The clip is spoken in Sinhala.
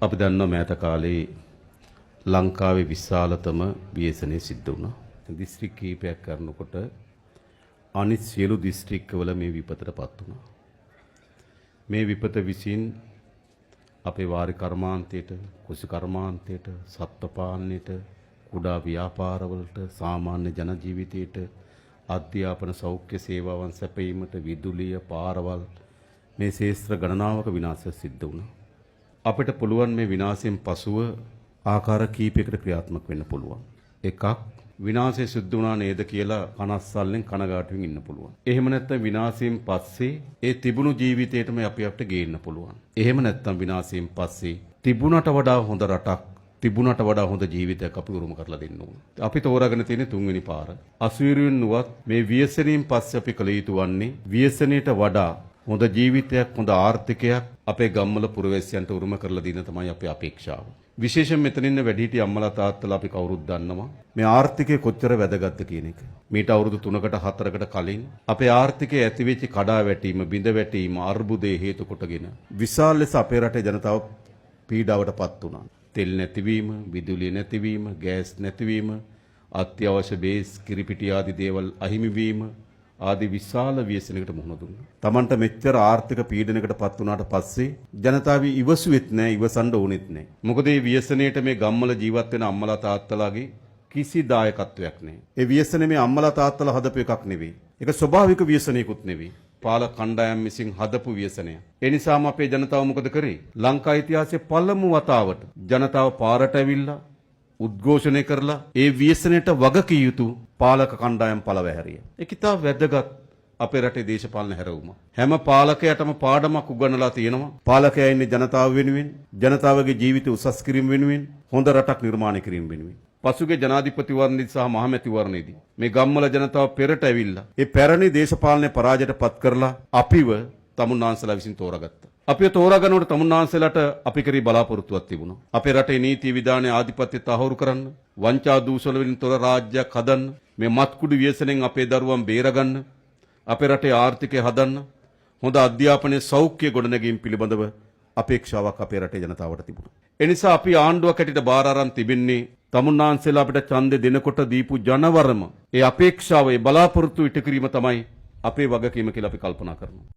අපි දන්නවා මෑත කාලේ ලංකාවේ විශාලතම ව්‍යසනය සිද්ධ වුණා. දිස්ත්‍රික් කීපයක් කරනකොට අනිත් සියලු දිස්ත්‍රික්කවල මේ විපතටපත් වුණා. මේ විපත විසින් අපේ වාරි කර්මාන්තයට, කුසි කර්මාන්තයට, සත්ත්ව පාලනයට, කුඩා ව්‍යාපාරවලට, සාමාන්‍ය ජන ජීවිතයට, අධ්‍යාපන සෞඛ්‍ය සේවාවන් සැපයීමට, විදුලිය, පාරවල් මේ ශේෂ්ත්‍ර ගණනාවක විනාශය සිද්ධ වුණා. අපිට පුළුවන් මේ විනාශයෙන් පසුව ආකාර කීපයකට ක්‍රියාත්මක වෙන්න පුළුවන්. එකක් විනාශය සිද්ධ වුණා නේද කියලා කනස්සල්ලෙන් කනගාටුවෙන් ඉන්න පුළුවන්. එහෙම නැත්නම් විනාශයෙන් පස්සේ ඒ තිබුණු ජීවිතේටම අපි අපිට ගේන්න පුළුවන්. එහෙම නැත්නම් විනාශයෙන් පස්සේ තිබුණට වඩා හොඳ රටක්, තිබුණට වඩා හොඳ ජීවිතයක් අපි උරුම කරලා දෙන්න ඕන. අපි තෝරාගෙන තියෙන තුන්වෙනි පාර. අසුවිරුවෙන් නුවත් මේ ව්‍යසනයෙන් පස්සේ අපි කළ යුතු වන්නේ ව්‍යසනයට වඩා හොඳ ජීවිතයක්, හොඳ ආර්ථිකයක් අපේ ගම්වල පුරවැසියන්ට උරුම කරලා දෙන්න තමයි අපේ අපේක්ෂාව. විශේෂයෙන් මෙතන ඉන්න වැඩිහිටි අම්මලා තාත්තලා අපි කවුරුත් දන්නවා මේ ආර්ථිකය කොච්චර වැදගත්ද කියන එක. මීට අවුරුදු 3කට 4කට කලින් අපේ ආර්ථිකය ඇතිවෙච්ච කඩාවැටීම, බිඳවැටීම, අර්බුදයේ හේතු කොටගෙන විශාල ලෙස අපේ රටේ ජනතාව පීඩාවටපත් වුණා. තෙල් නැතිවීම, විදුලිය නැතිවීම, ගෑස් නැතිවීම, අත්‍යවශ්‍ය බේස්, කිරිපිටි ආදී දේවල් අහිමි වීම ආදී විශාල ව්‍යසනයකට මුහුණ දුන්නා. Tamanට මෙච්චර ආර්ථික පීඩනයකටපත් වුණාට පස්සේ ජනතාව ඉවසුවෙත් නැහැ, ඉවසන්න ඕනෙත් නැහැ. මොකද මේ ව්‍යසනයට මේ ගම්වල ජීවත් වෙන අම්මලා තාත්තලාගේ කිසි දායකත්වයක් නැහැ. ඒ ව්‍යසනේ මේ අම්මලා තාත්තලා හදපු එකක් නෙවෙයි. ඒක ස්වභාවික ව්‍යසනයකුත් නෙවෙයි. පාලක කණ්ඩායම් විසින් හදපු ව්‍යසනය. ඒ නිසාම අපේ ජනතාව මොකද කරේ? ලංකා ඉතිහාසයේ පළමු වතාවට ජනතාව පාරට ඇවිල්ලා උද්ඝෝෂණය කරලා ඒ ව්‍යසනයට වග කිය යුතු පාලක කණ්ඩායම් පළව හැරිය. ඒක ඉතා වැදගත් අපේ රටේ දේශපාලන හැරවුම. හැම පාලකයටම පාඩමක් උගන්වලා තියෙනවා. පාලකයා ඉන්නේ ජනතාව වෙනුවෙන්, ජනතාවගේ ජීවිත උසස් කිරීම වෙනුවෙන්, හොඳ රටක් නිර්මාණය කිරීම වෙනුවෙන්. පසුගිය ජනාධිපතිවරණයේදී සහ මහමැතිවරණයේදී මේ ගම්වල ජනතාව පෙරට ඇවිල්ලා ඒ පැරණි දේශපාලන පරාජයට පත් කරලා අපිව තමුන්නාන්සලා විසින් තෝරාගත්තා. අපි තෝරාගන්නකොට තමුන්නාන්සලාට අපි කරේ බලාපොරොත්තුවක් තිබුණා. අපේ රටේ නීති විධානයේ ආධිපත්‍ය තහවුරු කරන්න, වංචා දූෂණ වලින් තොර රාජ්‍යයක් හදන්න, මේ මත්කුඩු ව්‍යසනයෙන් අපේ දරුවන් බේරගන්න, අපේ රටේ ආර්ථිකය හදන්න, හොඳ අධ්‍යාපනයේ සෞඛ්‍ය ගොඩනැගීම් පිළිබඳව අපේක්ෂාවක් අපේ රටේ ජනතාවට තිබුණා. ඒ නිසා අපි ආණ්ඩුවක් හැටියට බාර අරන් තිබෙන්නේ තමුන්නාන්සලා අපිට ඡන්දේ දෙනකොට දීපු ජනවරම ඒ අපේක්ෂාව, ඒ බලාපොරොත්තු ඉටු කිරීම තමයි අපේ වගකීම කියලා අපි කල්පනා කරනවා.